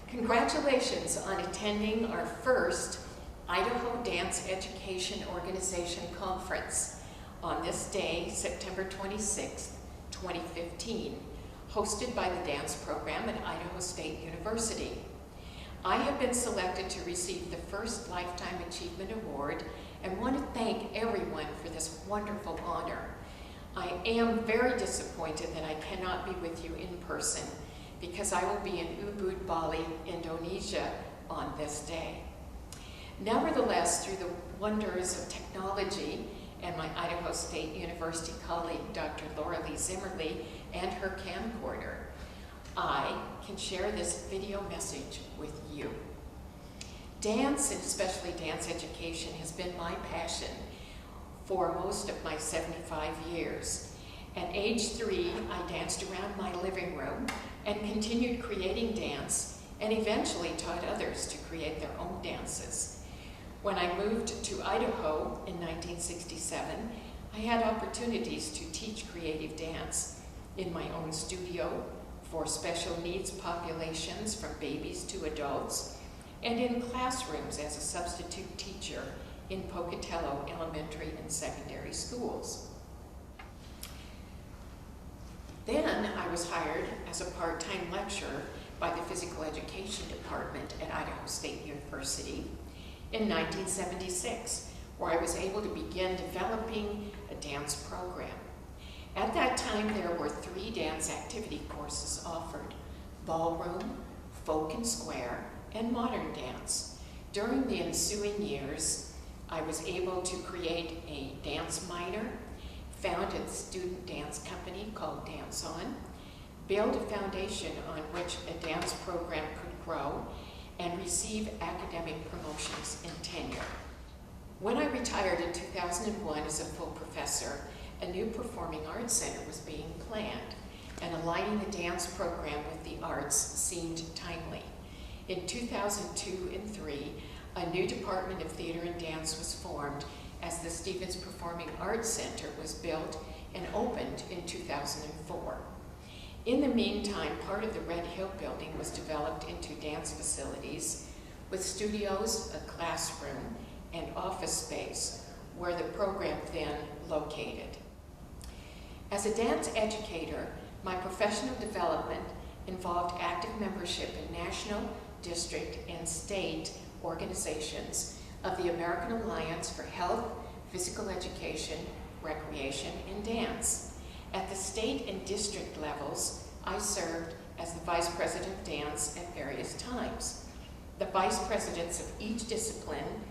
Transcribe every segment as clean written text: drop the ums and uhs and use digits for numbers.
Congratulations on attending our first Idaho Dance Education Organization Conference on this day, September 26, 2015, hosted by the dance program at Idaho State University. I have been selected to receive the first Lifetime Achievement Award and want to thank everyone for this wonderful honor. I am very disappointed that I cannot be with you in person because I will be in Ubud, Bali, Indonesia on this day. Nevertheless, through the wonders of technology and my Idaho State University colleague, Dr. Laura Lee Zimmerly, and her camcorder, I can share this video message with you. Dance, and especially dance education, has been my passion for most of my 75 years. At age 3, I danced around my living room and continued creating dance, and eventually taught others to create their own dances. When I moved to Idaho in 1967, I had opportunities to teach creative dance in my own studio for special needs populations from babies to adults, and in classrooms as a substitute teacher in Pocatello elementary and secondary schools. Then I was hired as a part-time lecturer by the Physical Education Department at Idaho State University in 1976, where I was able to begin developing a dance program. At that time, there were 3 dance activity courses offered: ballroom, folk and square, and modern dance. During the ensuing years, I was able to create a dance minor, found a student dance company called Dance On, build a foundation on which a dance program could grow, and receive academic promotions and tenure. When I retired in 2001 as a full professor, a new performing arts center was being planned, and aligning the dance program with the arts seemed timely. In 2002 and 3, a new Department of Theater and Dance was formed as the Stevens Performing Arts Center was built and opened in 2004. In the meantime, part of the Red Hill building was developed into dance facilities with studios, a classroom, and office space, where the program then located. As a dance educator, my professional development involved active membership in national, district, and state organizations of the American Alliance for Health, Physical Education, Recreation, and Dance. At the state and district levels, I served as the Vice President of Dance at various times. The Vice Presidents of each discipline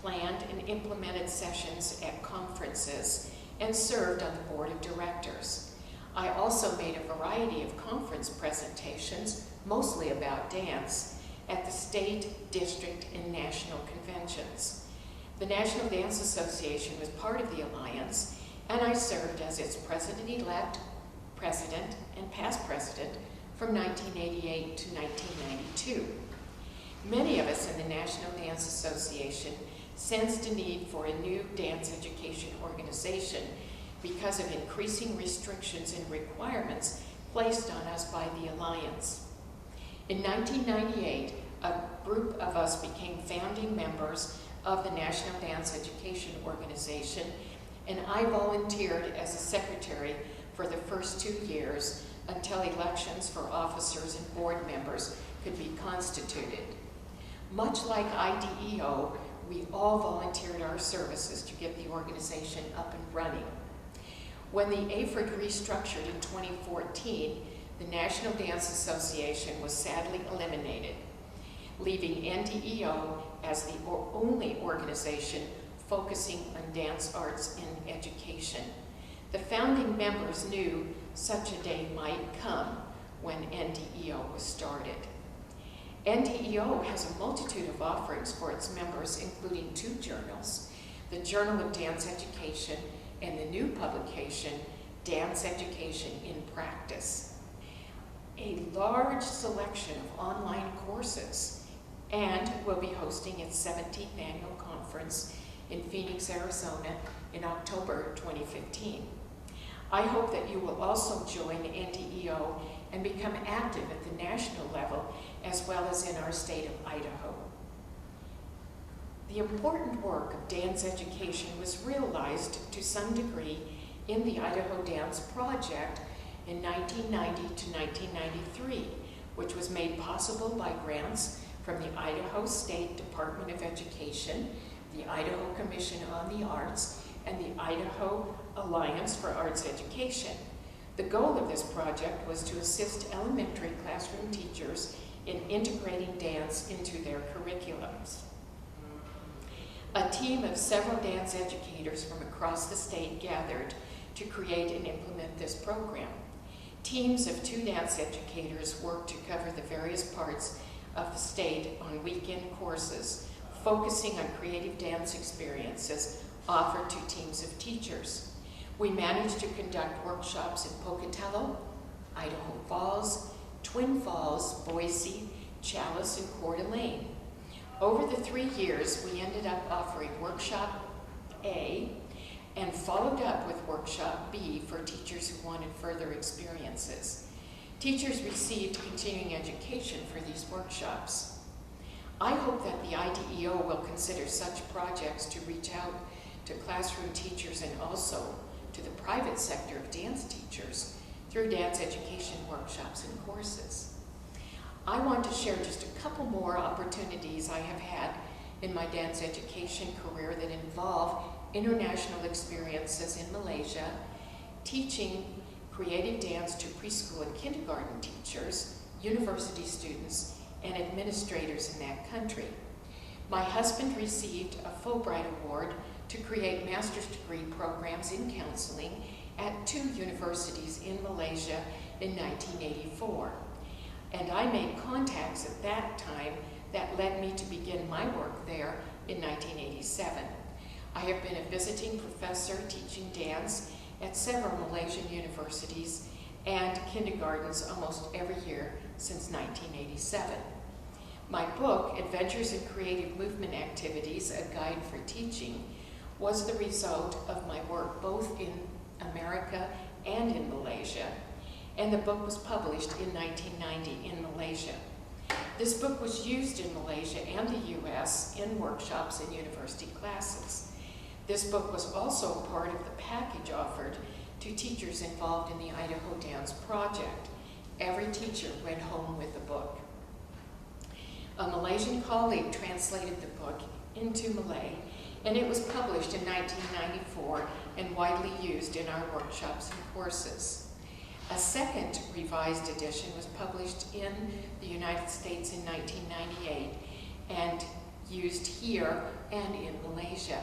planned and implemented sessions at conferences and served on the Board of Directors. I also made a variety of conference presentations, mostly about dance, at the state, district, and national conventions. The National Dance Association was part of the Alliance, and I served as its president-elect, president, and past president from 1988 to 1992. Many of us in the National Dance Association sensed a need for a new dance education organization because of increasing restrictions and requirements placed on us by the Alliance. In 1998, a group of us became founding members of the National Dance Education Organization, and I volunteered as a secretary for the first 2 years until elections for officers and board members could be constituted. Much like IDEO, we all volunteered our services to get the organization up and running. When the AFRIC restructured in 2014, the National Dance Association was sadly eliminated, leaving NDEO as the only organization focusing on dance arts and education. The founding members knew such a day might come when NDEO was started. NDEO has a multitude of offerings for its members, including 2 journals, the Journal of Dance Education and the new publication, Dance Education in Practice. A large selection of online courses, and will be hosting its 17th annual conference in Phoenix, Arizona in October 2015. I hope that you will also join NDEO and become active at the national level as well as in our state of Idaho. The important work of dance education was realized to some degree in the Idaho Dance Project in 1990 to 1993, which was made possible by grants from the Idaho State Department of Education, the Idaho Commission on the Arts, and the Idaho Alliance for Arts Education. The goal of this project was to assist elementary classroom teachers in integrating dance into their curriculums. A team of several dance educators from across the state gathered to create and implement this program. Teams of 2 dance educators worked to cover the various parts of the state on weekend courses, focusing on creative dance experiences offered to teams of teachers. We managed to conduct workshops in Pocatello, Idaho Falls, Twin Falls, Boise, Challis, and Coeur d'Alene. Over the 3 years, we ended up offering Workshop A and followed up with Workshop B for teachers who wanted further experiences. Teachers received continuing education for these workshops. I hope that the IDEO will consider such projects to reach out to classroom teachers and also to the private sector of dance teachers through dance education workshops and courses. I want to share just a couple more opportunities I have had in my dance education career that involve international experiences in Malaysia, teaching creative dance to preschool and kindergarten teachers, university students, and administrators in that country. My husband received a Fulbright Award to create master's degree programs in counseling at 2 universities in Malaysia in 1984. And I made contacts at that time that led me to begin my work there in 1987. I have been a visiting professor teaching dance at several Malaysian universities and kindergartens almost every year since 1987. My book, Adventures in Creative Movement Activities, A Guide for Teaching, was the result of my work both in America and in Malaysia, and the book was published in 1990 in Malaysia. This book was used in Malaysia and the US in workshops and university classes. This book was also part of the package offered to teachers involved in the Idaho Dance Project. Every teacher went home with the book. A Malaysian colleague translated the book into Malay, and it was published in 1994 and widely used in our workshops and courses. A second revised edition was published in the United States in 1998 and used here and in Malaysia.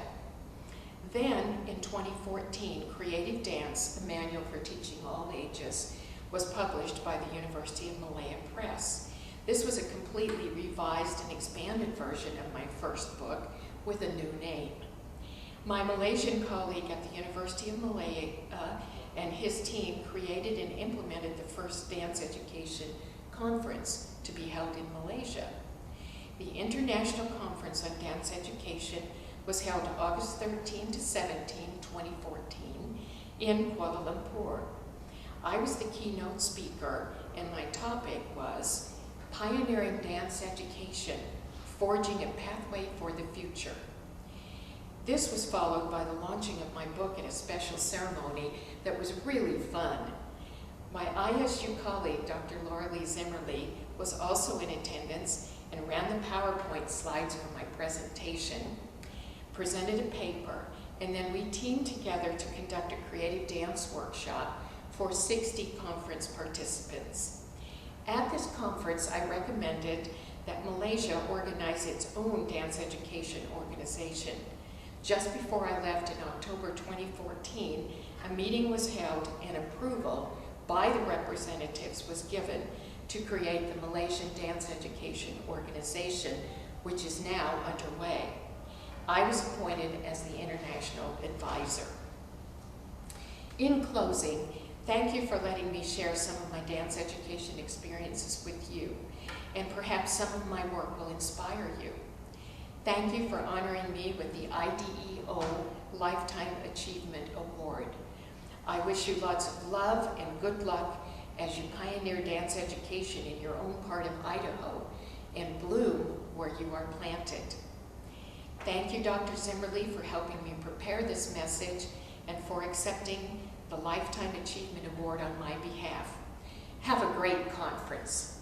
Then, in 2014, Creative Dance, a manual for teaching all ages, was published by the University of Malaya Press. This was a completely revised and expanded version of my first book with a new name. My Malaysian colleague at the University of Malaya and his team created and implemented the first dance education conference to be held in Malaysia. The International Conference on Dance Education was held August 13 to 17, 2014 in Kuala Lumpur. I was the keynote speaker and my topic was Pioneering Dance Education, Forging a Pathway for the Future. This was followed by the launching of my book at a special ceremony that was really fun. My ISU colleague, Dr. Laura Lee Zimmerly, was also in attendance and ran the PowerPoint slides for my presentation, presented a paper, and then we teamed together to conduct a creative dance workshop for 60 conference participants. At this conference, I recommended that Malaysia organize its own dance education organization. Just before I left in October 2014, a meeting was held and approval by the representatives was given to create the Malaysian Dance Education Organization, which is now underway. I was appointed as the international advisor. In closing, thank you for letting me share some of my dance education experiences with you, and perhaps some of my work will inspire you. Thank you for honoring me with the IDEO Lifetime Achievement Award. I wish you lots of love and good luck as you pioneer dance education in your own part of Idaho and bloom where you are planted. Thank you, Dr. Zimmerly, for helping me prepare this message and for accepting the Lifetime Achievement Award on my behalf. Have a great conference.